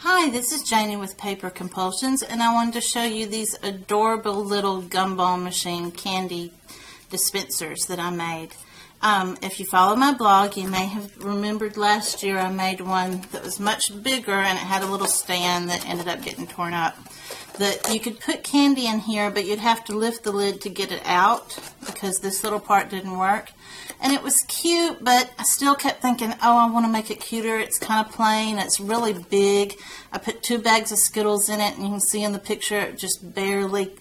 Hi, this is Janie with Paper Compulsions, and I wanted to show you these adorable little Gumball machine candy dispensers that I made. If you follow my blog, you may have remembered last year I made one that was much bigger and it had a little stand that ended up getting torn up. That you could put candy in here, but you'd have to lift the lid to get it out because this little part didn't work. And it was cute, but I still kept thinking, oh, I want to make it cuter. It's kind of plain. It's really big. I put 2 bags of Skittles in it, and you can see in the picture it just barely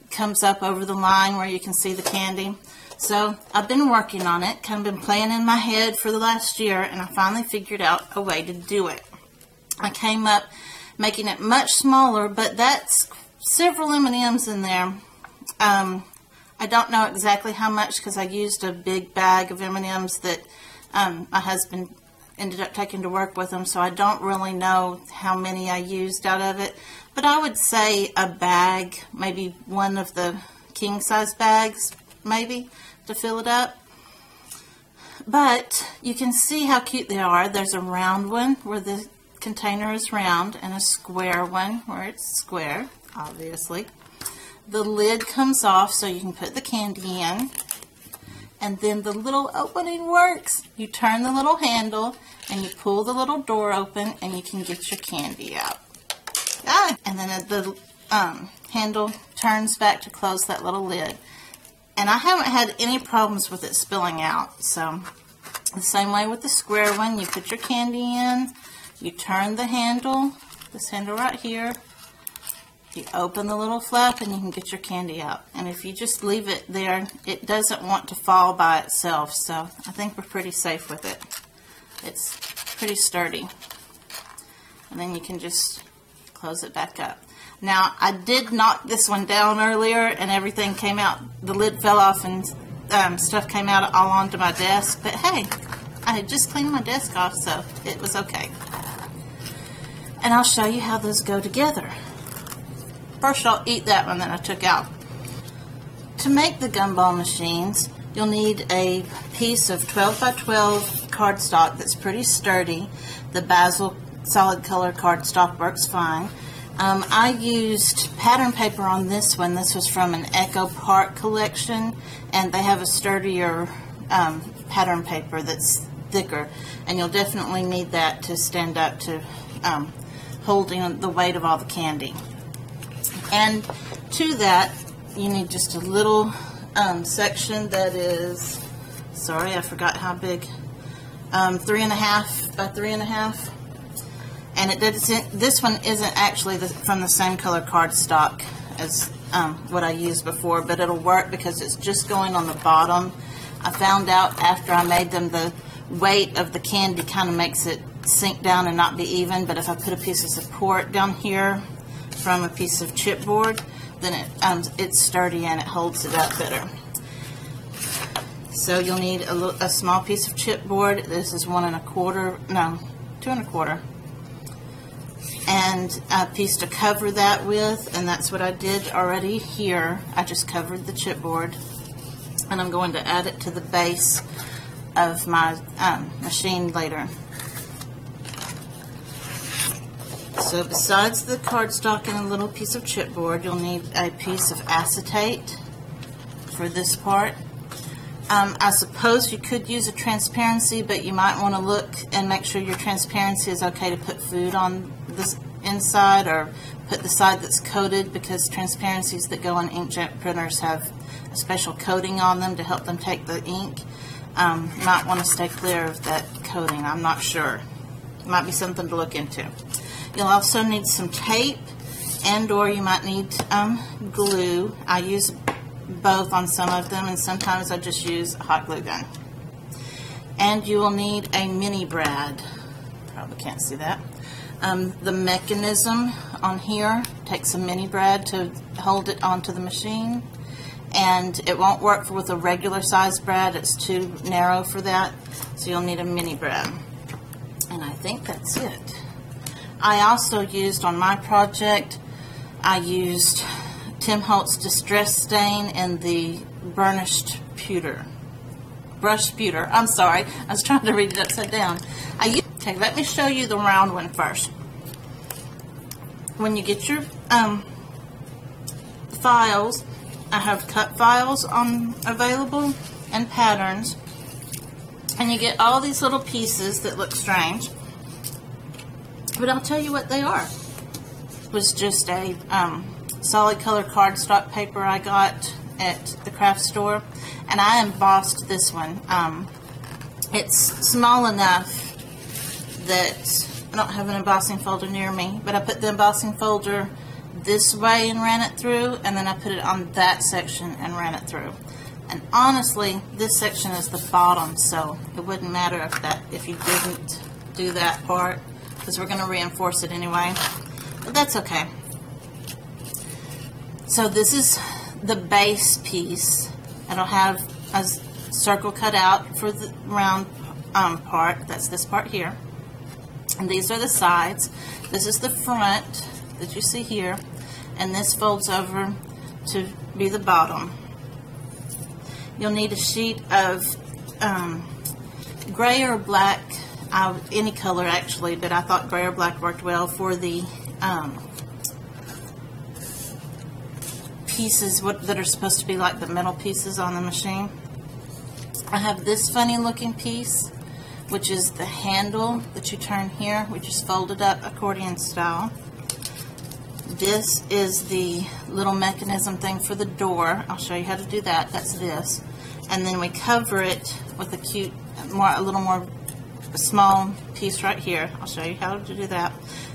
comes up over the line where you can see the candy. So I've been working on it, kind of been playing in my head for the last year, and I finally figured out a way to do it. I came up making it much smaller, but that's several M&Ms in there. I don't know exactly how much because I used a big bag of M&Ms that my husband ended up taking to work with him, so I don't really know how many I used out of it. But I would say a bag, maybe one of the king-size bags, maybe, to fill it up. But you can see how cute they are. There's a round one where the container is round and a square one where it's square, obviously. The lid comes off so you can put the candy in, and then the little opening works. You turn the little handle and you pull the little door open and you can get your candy out. And then the handle turns back to close that little lid. And I haven't had any problems with it spilling out. So the same way with the square one, you put your candy in, you turn the handle, this handle right here, you open the little flap and you can get your candy out. And if you just leave it there, it doesn't want to fall by itself. So I think we're pretty safe with it. It's pretty sturdy. And then you can just close it back up. Now, I did knock this one down earlier and everything came out. The lid fell off and stuff came out all onto my desk. But hey, I had just cleaned my desk off, so it was okay. And I'll show you how those go together. First, I'll eat that one that I took out. To make the Gumball machines, you'll need a piece of 12 by 12 cardstock that's pretty sturdy. The Basil solid color cardstock works fine. I used pattern paper on this one. This was from an Echo Park collection, and they have a sturdier pattern paper that's thicker, and you'll definitely need that to stand up to holding the weight of all the candy. And to that, you need just a little section that is, sorry, I forgot how big, 3.5 by 3.5. And it doesn't, this one isn't actually from the same color cardstock as what I used before, but it'll work because it's just going on the bottom. I found out after I made them the weight of the candy kind of makes it sink down and not be even, but if I put a piece of support down here from a piece of chipboard, then it's sturdy and it holds it up better. So you'll need a small piece of chipboard. This is 1 1/4, no, 2 1/4, and a piece to cover that with, and that's what I did already here. I just covered the chipboard, and I'm going to add it to the base of my machine later. So besides the cardstock and a little piece of chipboard, you'll need a piece of acetate for this part. I suppose you could use a transparency, but you might want to look and make sure your transparency is okay to put food on this inside, or put the side that's coated, because transparencies that go on inkjet printers have a special coating on them to help them take the ink. You might want to stay clear of that coating. I'm not sure. It might be something to look into. You'll also need some tape, and or you might need glue. I use both on some of them, and sometimes I just use a hot glue gun. And you will need a mini brad. Probably can't see that. The mechanism on here takes a mini brad to hold it onto the machine, and it won't work with a regular size brad. It's too narrow for that, so you'll need a mini brad. And I think that's it. I also used on my project, I used Tim Holtz Distress Stain and the Burnished Pewter. Brushed pewter. I'm sorry. I was trying to read it upside down. Okay, let me show you the round one first. when you get your files, I have cut files available and patterns, and you get all these little pieces that look strange, but I'll tell you what they are. It was just a solid color cardstock paper I got at the craft store, and I embossed this one. It's small enough that I don't have an embossing folder near me, but I put the embossing folder this way and ran it through, and then I put it on that section and ran it through. And honestly, this section is the bottom, so it wouldn't matter if you didn't do that part, because we're going to reinforce it anyway. But that's okay. So this is the base piece. It'll have a circle cut out for the round part. That's this part here. And these are the sides. This is the front that you see here. And this folds over to be the bottom. You'll need a sheet of gray or black, any color actually, but I thought gray or black worked well for the pieces that are supposed to be like the metal pieces on the machine. I have this funny looking piece, which is the handle that you turn here, which is folded up accordion style. This is the little mechanism thing for the door. I'll show you how to do that. That's this. And then we cover it with a cute, a little more small piece right here. I'll show you how to do that.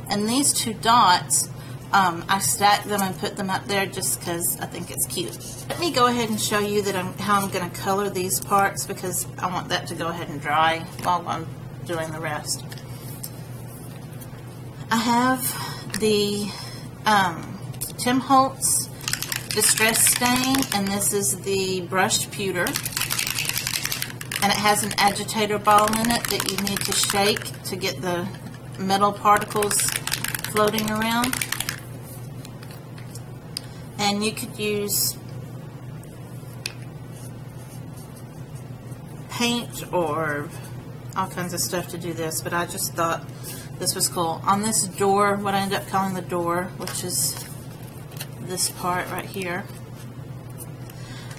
And these two dots, I stacked them and put them up there just because I think it's cute. Let me go ahead and show you how I'm going to color these parts, because I want that to go ahead and dry while I'm doing the rest. I have the Tim Holtz Distress Stain, and this is the brushed pewter, and it has an agitator ball in it that you need to shake to get the metal particles floating around. And you could use paint or all kinds of stuff to do this, but I just thought this was cool. On this door, what I ended up calling the door, which is this part right here,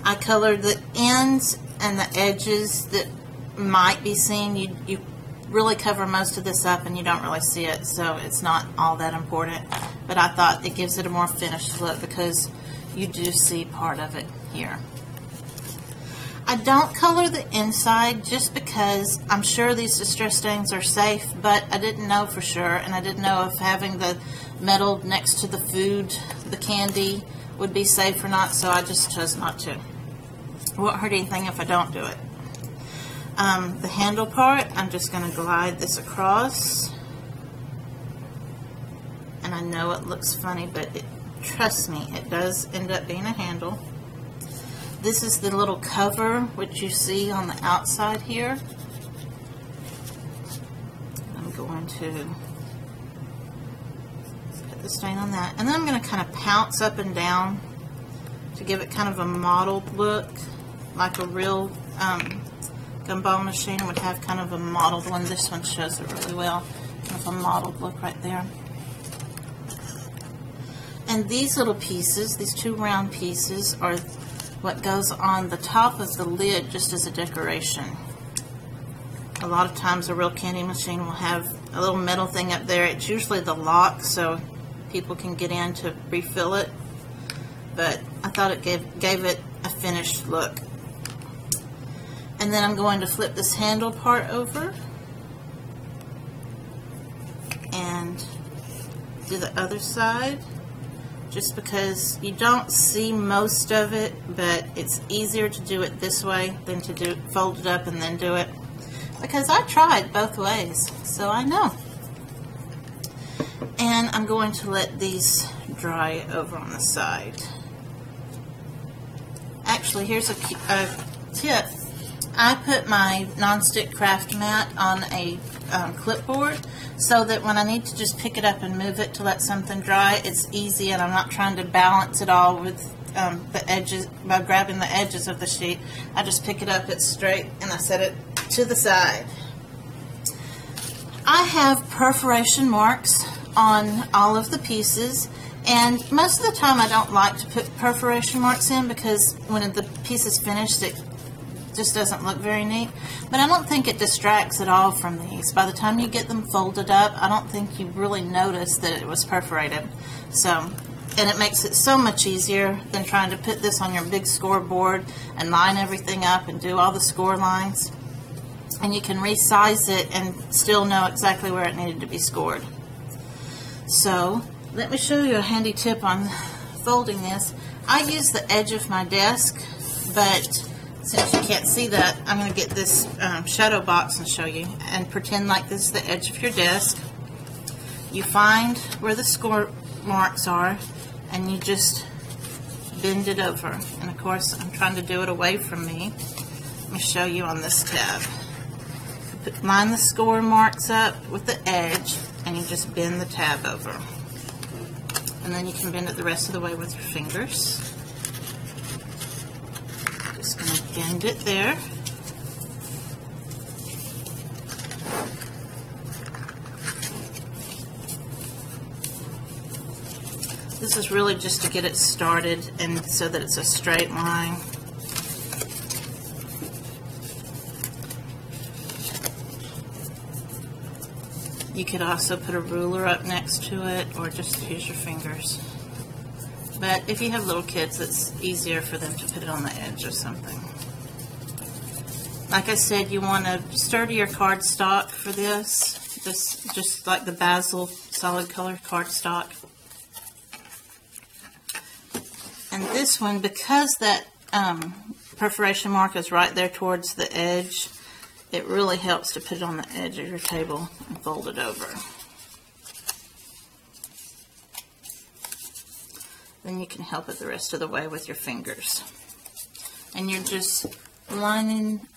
I colored the ends and the edges that might be seen. You really cover most of this up and you don't really see it, so it's not all that important. But I thought it gives it a more finished look because you do see part of it here. I don't color the inside just because I'm sure these distress stains are safe, but I didn't know for sure, and I didn't know if having the metal next to the food, the candy, would be safe or not, so I just chose not to. It won't hurt anything if I don't do it. The handle part, I'm just going to glide this across. And I know it looks funny, but trust me, it does end up being a handle. This is the little cover, which you see on the outside here. I'm going to put the stain on that. And then I'm going to kind of pounce up and down to give it kind of a mottled look, like a real Gumball machine would have kind of a mottled one. This one shows it really well, kind of a mottled look right there. And these little pieces, these two round pieces, are what goes on the top of the lid just as a decoration. A lot of times a real candy machine will have a little metal thing up there. It's usually the lock so people can get in to refill it, but I thought it gave it a finished look. And then I'm going to flip this handle part over and do the other side, just because you don't see most of it, but it's easier to do it this way than to fold it up and then do it, because I tried both ways, so I know. And I'm going to let these dry over on the side. Actually, here's a tip. I put my nonstick craft mat on a clipboard so that when I need to just pick it up and move it to let something dry, it's easy and I'm not trying to balance it all with the edges by grabbing the edges of the sheet. I just pick it up, it's straight, and I set it to the side. I have perforation marks on all of the pieces. And most of the time I don't like to put perforation marks in because when the piece is finished it just doesn't look very neat. But I don't think it distracts at all from these. By the time you get them folded up, I don't think you really notice that it was perforated. So, and it makes it so much easier than trying to put this on your big scoreboard and line everything up and do all the score lines. And you can resize it and still know exactly where it needed to be scored. So, let me show you a handy tip on folding this. I use the edge of my desk, but since you can't see that, I'm going to get this shadow box and show you, and pretend like this is the edge of your desk. You find where the score marks are, and you just bend it over. And of course, I'm trying to do it away from me. Let me show you on this tab. Line the score marks up with the edge, and you just bend the tab over. And then you can bend it the rest of the way with your fingers. Just going to bend it there. This is really just to get it started and so that it's a straight line. You could also put a ruler up next to it or just use your fingers. But if you have little kids, it's easier for them to put it on the edge or something. Like I said, you want a sturdier cardstock for this, just like the Basil solid color cardstock. And this one, because that perforation mark is right there towards the edge, it really helps to put it on the edge of your table and fold it over. Then you can help it the rest of the way with your fingers. And you're just lining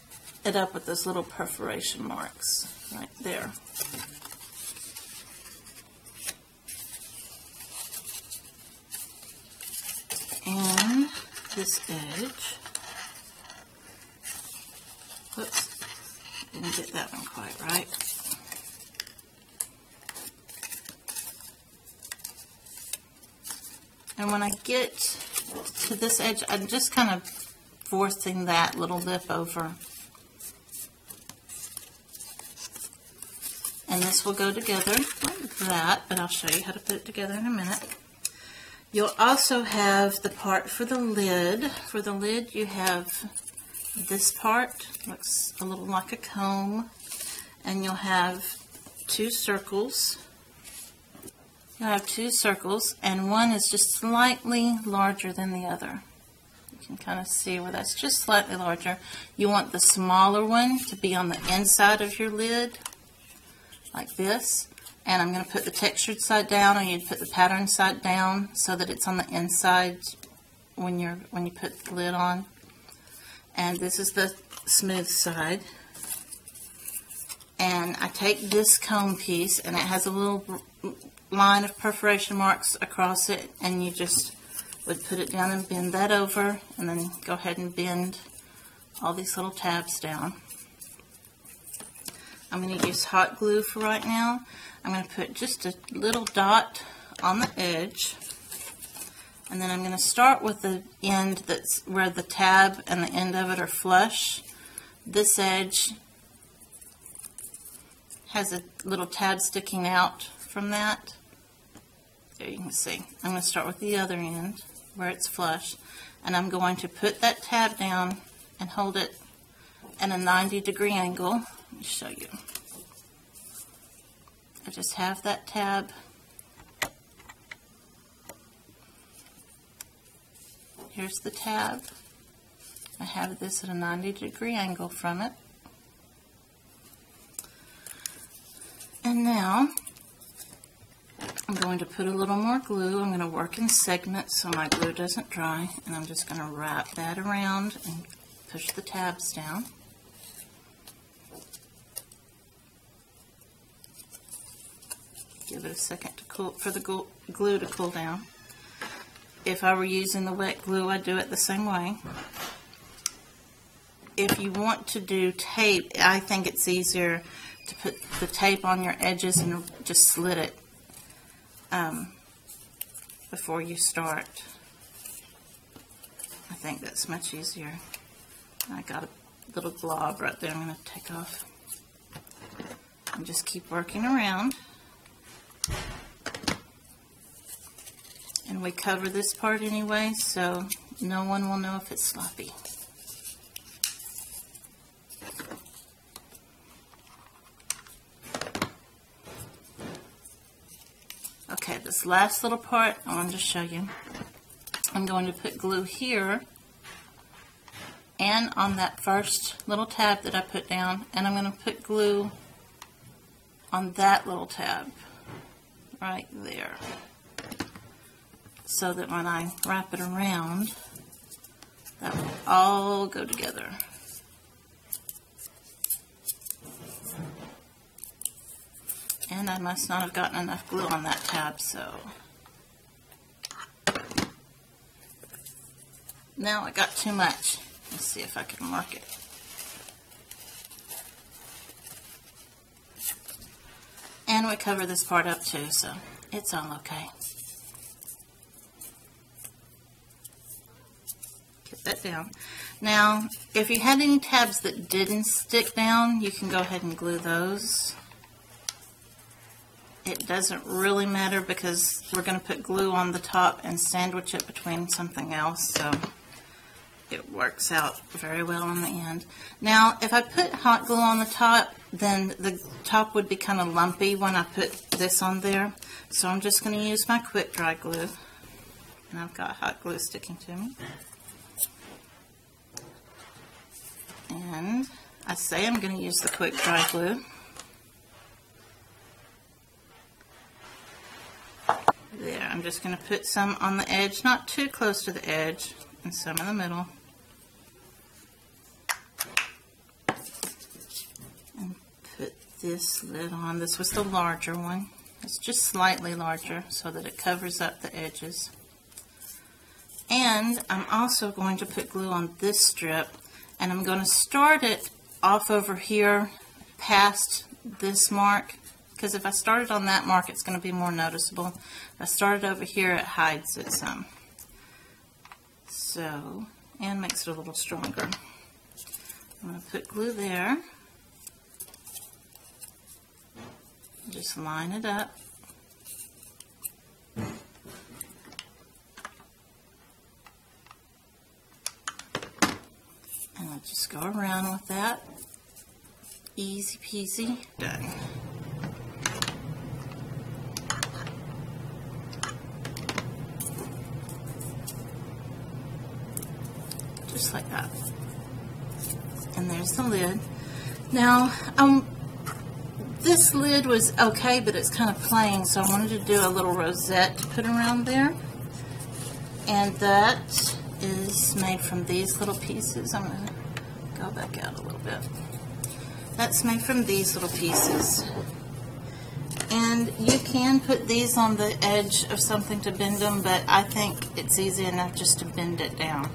it up with those little perforation marks right there. And this edge. Whoops. Didn't get that one quite right. And when I get to this edge, I'm just kind of forcing that little lip over. And this will go together like that, but I'll show you how to put it together in a minute. You'll also have the part for the lid. For the lid, you have this part, looks a little like a comb, and you'll have two circles. You'll have two circles, and one is just slightly larger than the other. You can kind of see where that's just slightly larger. You want the smaller one to be on the inside of your lid, like this. And I'm going to put the textured side down, or you'd put the pattern side down so that it's on the inside when you put the lid on. And this is the smooth side. And I take this comb piece, and it has a little line of perforation marks across it, and you just would put it down and bend that over, and then go ahead and bend all these little tabs down. I'm going to use hot glue for right now. I'm going to put just a little dot on the edge, and then I'm going to start with the end that's where the tab and the end of it are flush. This edge has a little tab sticking out from that. There you can see. I'm going to start with the other end where it's flush, and I'm going to put that tab down and hold it at a 90-degree angle. Let me show you. I just have that tab. Here's the tab. I have this at a 90-degree angle from it. And now I'm going to put a little more glue. I'm going to work in segments so my glue doesn't dry, and I'm just going to wrap that around and push the tabs down. Give it a second to cool, for the glue to cool down. If I were using the wet glue, I'd do it the same way. If you want to do tape, I think it's easier to put the tape on your edges and just slit it. before you start. I think that's much easier. I got a little blob right there I'm going to take off. And just keep working around. And we cover this part anyway, so no one will know if it's sloppy. Okay, this last little part I wanted to show you. I'm going to put glue here and on that first little tab that I put down, and I'm going to put glue on that little tab right there, so that when I wrap it around, that will all go together. And I must not have gotten enough glue on that tab, so now I got too much. Let's see if I can work it. And we cover this part up too, so it's all okay. Get that down. Now, if you had any tabs that didn't stick down, you can go ahead and glue those. It doesn't really matter because we're going to put glue on the top and sandwich it between something else, so it works out very well in the end. Now, if I put hot glue on the top, then the top would be kind of lumpy when I put this on there. So I'm just going to use my quick dry glue. And I've got hot glue sticking to me. And I say I'm going to use the quick dry glue. There, I'm just going to put some on the edge, not too close to the edge, and some in the middle. And put this lid on. This was the larger one. It's just slightly larger so that it covers up the edges. And I'm also going to put glue on this strip, and I'm going to start it off over here past this mark, because if I started on that mark, it's going to be more noticeable. If I started over here, it hides it some. So, and makes it a little stronger. I'm going to put glue there. Just line it up. And I'll just go around with that. Easy peasy, done. Just like that. And there's the lid. Now, this lid was okay, but it's kind of plain, so I wanted to do a little rosette to put around there. And that is made from these little pieces. I'm going to go back out a little bit. That's made from these little pieces. And you can put these on the edge of something to bend them, but I think it's easy enough just to bend it down.